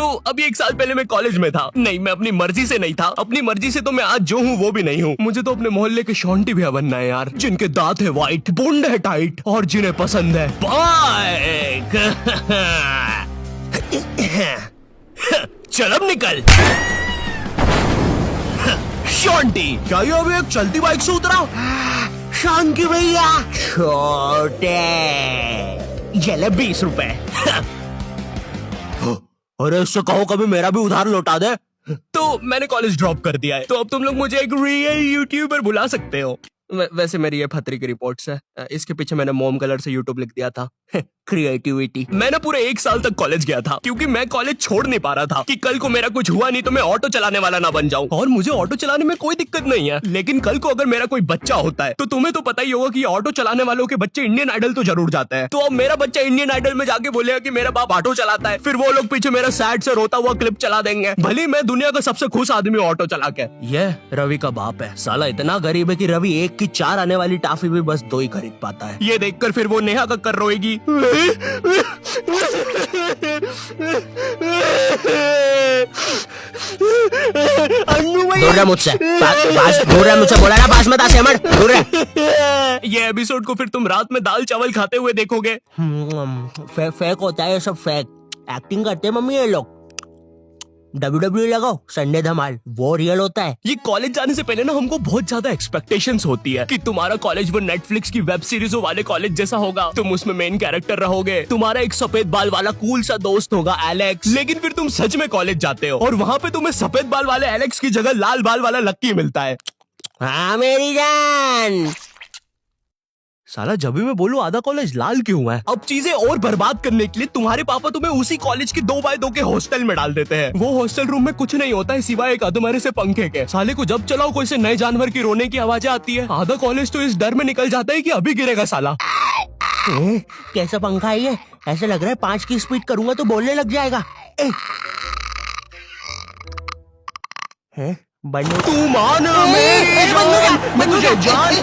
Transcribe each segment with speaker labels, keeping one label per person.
Speaker 1: तो अभी 1 साल पहले मैं कॉलेज में था। नहीं, मैं अपनी मर्जी से नहीं था। अपनी मर्जी से तो मैं आज जो हूँ वो भी नहीं हूँ। मुझे तो अपने मोहल्ले के शॉन्टी भैया बनना है यार, जिनके दांत है व्हाइट, बुंड है टाइट और जिन्हें पसंद है बाइक। चल अब निकल। शॉन्टी, क्या ये अभी एक चलती बाइक से उतरा?
Speaker 2: शांति भैया, छोटे ये ले 20 रुपए।
Speaker 1: अरे इससे कहो कभी मेरा भी उधार लौटा दे। तो मैंने कॉलेज ड्रॉप कर दिया है, तो अब तुम लोग मुझे एक रियल यूट्यूबर बुला सकते हो। वैसे मेरी ये फतरी की रिपोर्ट्स है। इसके पीछे मैंने मोम कलर से यूट्यूब लिख दिया था। क्रिएटिविटी। मैंने पूरे 1 साल तक कॉलेज गया था, क्योंकि मैं कॉलेज छोड़ नहीं पा रहा था कि कल को मेरा कुछ हुआ नहीं तो मैं ऑटो चलाने वाला ना बन जाऊं। और मुझे ऑटो चलाने में कोई दिक्कत नहीं है, लेकिन कल को अगर मेरा कोई बच्चा होता है तो तुम्हें तो पता ही होगा कि ऑटो चलाने वालों के बच्चे इंडियन आइडल तो जरूर जाते हैं। तो अब मेरा बच्चा इंडियन आइडल में जाके बोलेगा कि मेरा बाप ऑटो चलाता है, फिर वो लोग पीछे मेरा सैड से रोता हुआ क्लिप चला देंगे, भले मैं दुनिया का सबसे खुश आदमी ऑटो चला के। ये रवि का बाप है, साला इतना गरीब है कि रवि 1 की 4 आने वाली टाफी भी बस 2 ही खरीद पाता है। ये देखकर फिर वो नेहा कक्कर रोएगी।
Speaker 2: दूर रह मुझसे, दूर रह मुझसे, बोला ना पास मत आ सेमर, दूर रह।
Speaker 1: ये एपिसोड को फिर तुम रात में दाल चावल खाते हुए देखोगे।
Speaker 2: फेक होता है ये सब, फेक एक्टिंग करते हैं मम्मी ये लोग। WWE लगाओ, संडे धमाल, वो रियल होता है।
Speaker 1: ये कॉलेज जाने से पहले ना हमको बहुत ज्यादा एक्सपेक्टेशंस होती है कि तुम्हारा कॉलेज वो नेटफ्लिक्स की वेब सीरीजों वाले कॉलेज जैसा होगा, तुम उसमें मेन कैरेक्टर रहोगे, तुम्हारा एक सफेद बाल वाला कूल सा दोस्त होगा एलेक्स। लेकिन फिर तुम सच में कॉलेज जाते हो और वहाँ पे तुम्हें सफेद बाल वाले एलेक्स की जगह लाल बाल वाला लक्की मिलता है।
Speaker 2: हाँ मेरी जान।
Speaker 1: साला जब भी मैं बोलूं आधा कॉलेज लाल क्यों है? अब चीजें और बर्बाद करने के लिए तुम्हारे पापा तुम्हें उसी कॉलेज की 2x2 के हॉस्टल में डाल देते हैं। वो हॉस्टल रूम में कुछ नहीं होता है सिवाय एक अधमरे से पंखे के। साले को जब चलाओ कोई से नए जानवर की रोने की आवाजें आती है। आधा कॉलेज तो इस डर में निकल जाता है कि अभी गिरेगा साला।
Speaker 2: कैसा पंखा है ये? ऐसा लग रहा है 5 की स्पीड करूंगा तो बोलने लग जाएगा।
Speaker 1: तू मान मुझे जान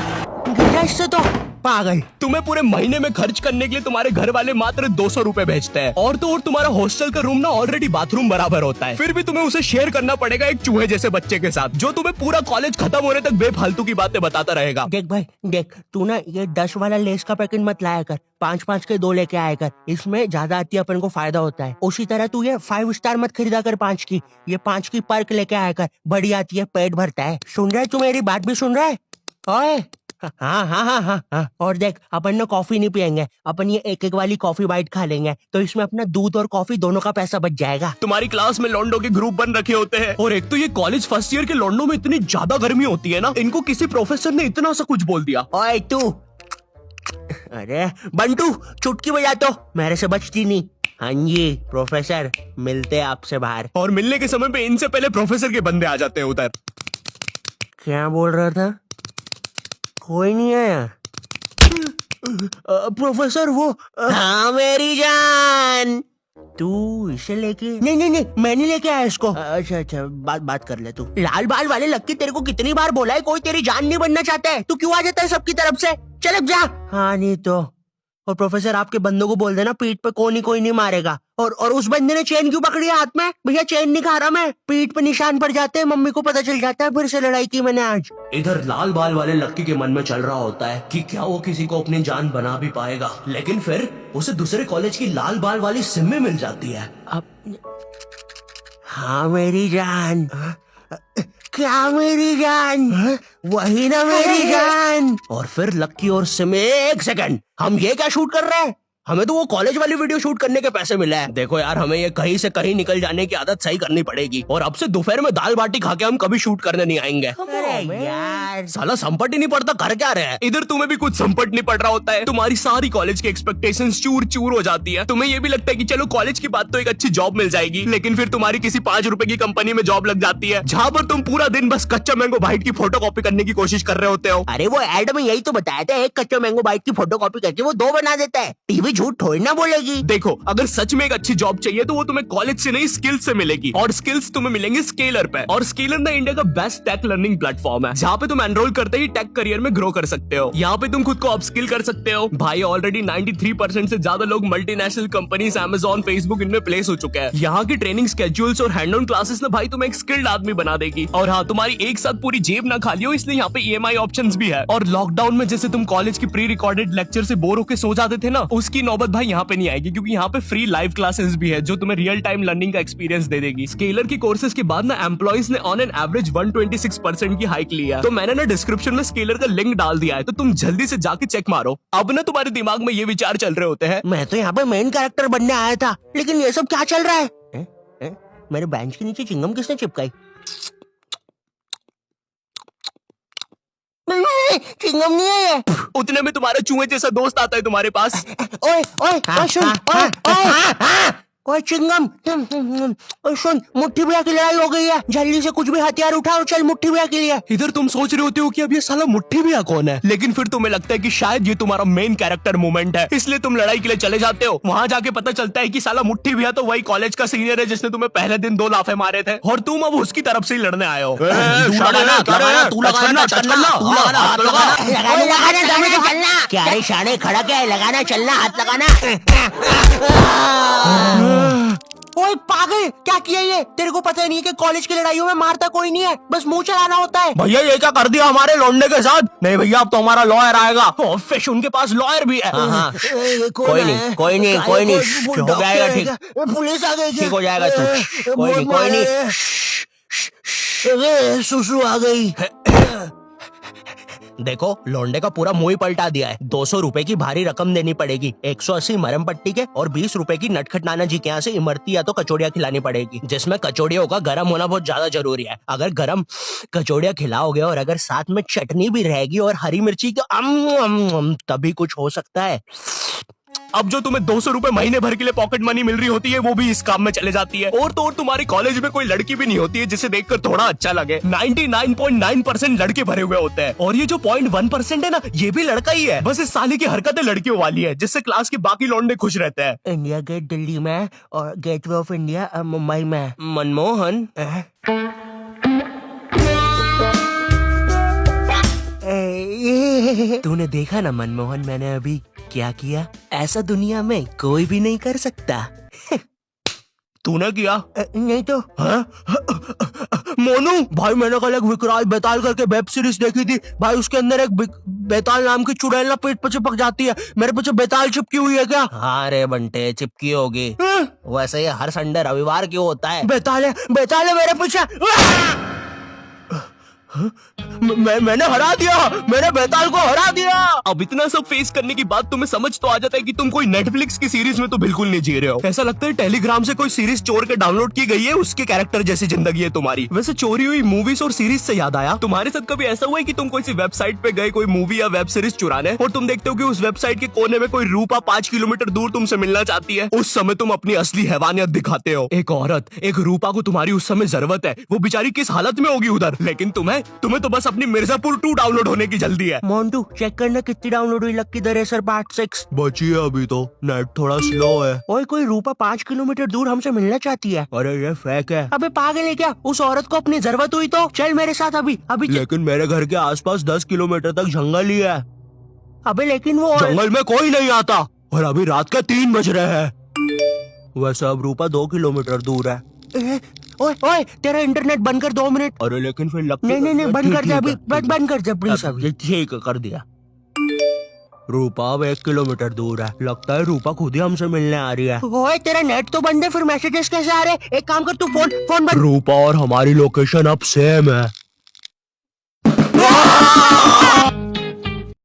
Speaker 2: इससे तो पागल।
Speaker 1: तुम्हें पूरे महीने में खर्च करने के लिए तुम्हारे घर वाले मात्र 200 रुपए भेजते हैं, और तो और तुम्हारा हॉस्टल का रूम ना ऑलरेडी बाथरूम बराबर होता है, फिर भी तुम्हें उसे शेयर करना पड़ेगा एक चूहे जैसे बच्चे के साथ, जो तुम्हें पूरा कॉलेज खत्म होने तक बेफालतू की बातें बताता रहेगा।
Speaker 2: देख भाई देख, तू ना ये 10 वाला लेस का पैकेट मत लाया कर, 5-5 के 2 लेके आया कर, इसमें ज्यादा आती है, अपन को फायदा होता है। उसी तरह तू ये 5 स्टार मत खरीदा कर 5 की, ये 5 की पर्क लेके आया कर, बड़ी आती है, पेट भरता है। सुन रहा है तू? मेरी बात भी सुन रहा है? ओए हाँ हाँ हाँ हाँ हाँ। और देख, अपन ना कॉफी नहीं पियेंगे, अपन ये 1-1 वाली कॉफी बाइट खा लेंगे, तो इसमें अपना दूध और कॉफी दोनों का पैसा बच जाएगा।
Speaker 1: तुम्हारी क्लास में लॉन्डो के ग्रुप बन रखे होते हैं, और एक तो ये कॉलेज फर्स्ट ईयर के लॉन्डो में इतनी ज्यादा गर्मी होती है ना, इनको किसी प्रोफेसर ने इतना सा कुछ बोल दिया।
Speaker 2: ओए तू, अरे बंटू चुटकी बजा तो, मेरे से बचती नहीं। हाँ जी प्रोफेसर, मिलते आपसे बाहर।
Speaker 1: और मिलने के समय पे इनसे पहले प्रोफेसर के बंदे आ जाते हैं उधर।
Speaker 2: क्या बोल रहा था? कोई नहीं आया? प्रोफेसर वो हाँ मेरी जान, तू इसे लेके? नहीं नहीं नहीं, मैं नहीं लेके आया इसको। अच्छा बात कर ले तू। लाल बाल वाले लक्की, तेरे को कितनी बार बोला है कोई तेरी जान नहीं बनना चाहता है, तू क्यों आ जाता है सबकी तरफ से? चल अब जा। हाँ नहीं तो। और प्रोफेसर आपके बंदों को बोल देना पीठ पे कोई नहीं मारेगा। और उस बंदे ने चेन क्यों पकड़ी है हाथ में? भैया चेन नहीं खा रहा मैं, पीठ पे निशान पड़ जाते हैं, मम्मी को पता चल जाता है, फिर से लड़ाई की मैंने आज।
Speaker 1: इधर लाल बाल वाले लक्की के मन में चल रहा होता है कि क्या वो किसी को अपनी जान बना भी पाएगा, लेकिन फिर उसे दूसरे कॉलेज की लाल बाल वाली सिम्मी मिल जाती है।
Speaker 2: हाँ मेरी जान। क्या मेरी जान? वही ना मेरी जान।
Speaker 1: और फिर लक्की और सिमी, 1 सेकंड, हम ये क्या शूट कर रहे हैं? हमें तो वो कॉलेज वाली वीडियो शूट करने के पैसे मिले हैं। देखो यार, हमें ये कहीं से कहीं निकल जाने की आदत सही करनी पड़ेगी, और अब से दोपहर में दाल बाटी खा के हम कभी शूट करने नहीं आएंगे।
Speaker 2: अरे यार,
Speaker 1: साला संपट ही नहीं पड़ता, कर क्या रहे हैं? इधर तुम्हें भी कुछ संपट नहीं पड़ रहा होता है, तुम्हारी सारी कॉलेज की एक्सपेक्टेशंस चूर चूर हो जाती है। तुम्हें ये भी लगता है कि चलो कॉलेज की बात तो एक अच्छी जॉब मिल जाएगी, लेकिन फिर तुम्हारी किसी 5 रुपए की कंपनी में जॉब लग जाती है, जहाँ पर तुम पूरा दिन बस कच्चा मैंगो बाइट की फोटो कॉपी करने की कोशिश कर रहे होते हो।
Speaker 2: अरे वो एड में यही तो बताया था, एक कच्चा मैंगो बाइट की फोटो कॉपी करके वो 2 बना देता है। टीवी भी झूठ थोड़ी ना बोलेगी।
Speaker 1: देखो, अगर सच में एक अच्छी जॉब चाहिए तो वो तुम्हें कॉलेज से नहीं स्किल्स से मिलेगी, और स्किल्स तुम्हें मिलेंगे स्केलर पे। और स्केलर ना इंडिया का बेस्ट टेक लर्निंग प्लेटफॉर्म है, जहाँ पे तुम एनरोल करते ही टेक करियर में ग्रो कर सकते हो। यहाँ पे तुम खुद को अपस्किल कर सकते हो। भाई ऑलरेडी 93% से ज्यादा लोग मल्टीनेशनल कंपनीज, Amazon, Facebook इनमें प्लेस हो चुके हैं। यहाँ की ट्रेनिंग स्केड्यूल्स और हैंड ऑन क्लासेस ना भाई तुम्हें एक स्किल्ड आदमी बना देगी। और हाँ, तुम्हारी एक साथ पूरी जेब ना खाली हो, इसलिए यहाँ पे EMI ऑप्शंस भी है। और लॉकडाउन में जैसे तुम कॉलेज की प्री रिकॉर्डेड लेक्चर से बोर होकर सो जाते थे ना, उसकी नौबत भाई यहाँ पे नहीं आएगी, क्योंकि यहाँ पे फ्री लाइव क्लासेस भी है जो तुम्हें रियल टाइम लर्निंग का एक्सपीरियंस दे देगी। स्केलर की कोर्सेज के बाद ना एम्प्लॉइज ने ऑन एन एवरेज 126% की हाइक ली है। तो मैंने ना डिस्क्रिप्शन में स्केलर का लिंक डाल दिया है, तो तुम जल्दी से जाके चेक मारो। अब ना तुम्हारे दिमाग में ये विचार चल रहे होते हैं,
Speaker 2: मैं तो यहाँ पे मेन कैरेक्टर बनने आया था, लेकिन ये सब क्या चल रहा है? मेरे बेंच के नीचे चिंगम किसने चिपकाई? चिंगम नहीं है ये।
Speaker 1: उतने में तुम्हारा चूहे जैसा दोस्त आता है तुम्हारे पास।
Speaker 2: ओए ओए ओए सुन, ओए चिंगम, ओए सुन, मुट्ठी भैया की लड़ाई हो गई है, जल्दी से कुछ भी हथियार उठाओ, चल मुट्ठी भैया के लिए।
Speaker 1: इधर तुम सोच रहे होते हो कि अब ये साला मुट्ठी भैया कौन है, लेकिन फिर तुम्हें लगता है कि शायद ये तुम्हारा मेन कैरेक्टर मोमेंट है, इसलिए तुम लड़ाई के लिए चले जाते हो। वहाँ जाके पता चलता है कि साला मुट्ठी भैया तो वही कॉलेज का सीनियर है जिसने तुम्हें पहले दिन 2 लाफे मारे थे, और तुम अब उसकी तरफ से ही लड़ने आए हो।
Speaker 2: क्या रे शाने, खड़ा क्या है? लगाना, चलना, हाथ लगाना। ओए पागल, क्या किया ये? तेरे को पता नहीं है कि कॉलेज की लड़ाइयों में मारता कोई नहीं है, बस मुंह चलाना होता है।
Speaker 1: भैया ये क्या कर दिया हमारे लौंडे के साथ? नहीं भैया, अब तो हमारा लॉयर आएगा। फिश उनके पास लॉयर भी है।
Speaker 2: कोई नहीं, कोई नहीं, कोई नहीं, हो जाएगा ठीक, पुलिस आ गई, ठीक हो जाएगा तू, कोई नहीं, कोई नहीं। सुसु आ गई।
Speaker 1: देखो, लौंडे का पूरा मुंह ही पलटा दिया है। 200 रुपए की भारी रकम देनी पड़ेगी, 180 मरम पट्टी के, और 20 रुपए की नटखट नाना जी के यहाँ से इमरती या तो कचौड़ियाँ खिलानी पड़ेगी, जिसमें कचौड़ियों का गर्म होना बहुत ज्यादा जरूरी है। अगर गर्म कचौड़ियाँ खिलाओगे और अगर साथ में चटनी भी रहेगी और हरी मिर्ची की, तभी कुछ हो सकता है। अब जो तुम्हें 200 रुपए महीने भर के लिए पॉकेट मनी मिल रही होती है, वो भी इस काम में चले जाती है। और तो और तुम्हारे कॉलेज में कोई लड़की भी नहीं होती है जिसे देखकर थोड़ा अच्छा लगे। 99.9% लड़के भरे हुए होते हैं, और ये जो 0.1% है ना, ये भी लड़का ही है। बस इस साले की हरकतें लड़कियों वाली है, जिससे क्लास के बाकी लौंडे खुश रहते हैं।
Speaker 2: इंडिया गेट दिल्ली में और गेटवे ऑफ इंडिया मुंबई में।
Speaker 1: मनमोहन,
Speaker 2: तूने देखा ना मनमोहन, मैंने अभी क्या किया? ऐसा दुनिया में कोई भी नहीं कर सकता।
Speaker 1: तूने किया?
Speaker 2: नहीं तो।
Speaker 1: मोनू भाई, मैंने कल एक विकराल बेताल करके वेब सीरीज देखी थी भाई, उसके अंदर एक बेताल नाम की चुड़ैल ना पेट पे चिपक जाती है। मेरे पीछे बेताल चिपकी हुई है क्या?
Speaker 2: हाँ रे बंटे, चिपकी होगी। वैसे ये हर संडे रविवार क्यों होता है?
Speaker 1: बेताल है मेरे पीछे। मैंने हरा दिया, मैंने बेताल को हरा दिया। अब इतना सब फेस करने की बाद तुम्हें समझ तो आ जाता है कि तुम कोई नेटफ्लिक्स की सीरीज में तो बिल्कुल नहीं जी रहे हो। ऐसा लगता है टेलीग्राम से कोई सीरीज चोर के डाउनलोड की गई है, उसके कैरेक्टर जैसी जिंदगी है तुम्हारी। वैसे चोरी हुई मूवीज और सीरीज से याद आया, तुम्हारे साथ कभी ऐसा हुआ है कि तुम कोई सी वेबसाइट पे गए कोई मूवी या वेब सीरीज चुराने, और तुम देखते हो कि उस वेबसाइट के कोने में कोई रूपा 5 किलोमीटर दूर तुमसे मिलना चाहती है? उस समय तुम अपनी असली हैवानियत दिखाते हो। एक औरत, एक रूपा को तुम्हारी उस समय जरूरत है, वो बेचारी किस हालत में होगी उधर, लेकिन तुम्हें तो बस अपनी मिर्जापुर 2 डाउनलोड होने की जल्दी है।
Speaker 2: मोन्टू चेक करना कितनी डाउनलोड हुई लक्की द रेसर पार्ट 6।
Speaker 1: बची है अभी तो, नेट थोड़ा स्लो है।
Speaker 2: ओए कोई रूपा 5 किलोमीटर दूर हमसे मिलना चाहती है।
Speaker 1: अरे ये फेक है।
Speaker 2: अबे पागल है क्या? उस औरत को अपनी जरूरत हुई तो चल मेरे साथ अभी।
Speaker 1: लेकिन मेरे घर के आसपास 10 किलोमीटर तक जंगल ही है।
Speaker 2: अबे लेकिन वो
Speaker 1: जंगल में कोई नहीं आता, और अभी रात के 3 बज रहे हैं। वैसे अब रूपा 2 किलोमीटर दूर है।
Speaker 2: ओए ओए तेरा इंटरनेट बंद कर 2 मिनट।
Speaker 1: अरे लेकिन फिर
Speaker 2: नहीं बंद कर दे अभी, बंद कर दे प्लीज अभी।
Speaker 1: ठीक कर दिया। रूपा अब 1 किलोमीटर दूर है, लगता है रूपा खुद ही हमसे मिलने आ रही है।
Speaker 2: ओए तेरा नेट तो बंद है, फिर मैसेजेस कैसे आ रहे? एक काम कर, तू फोन बंद।
Speaker 1: रूपा और हमारी लोकेशन अब सेम है।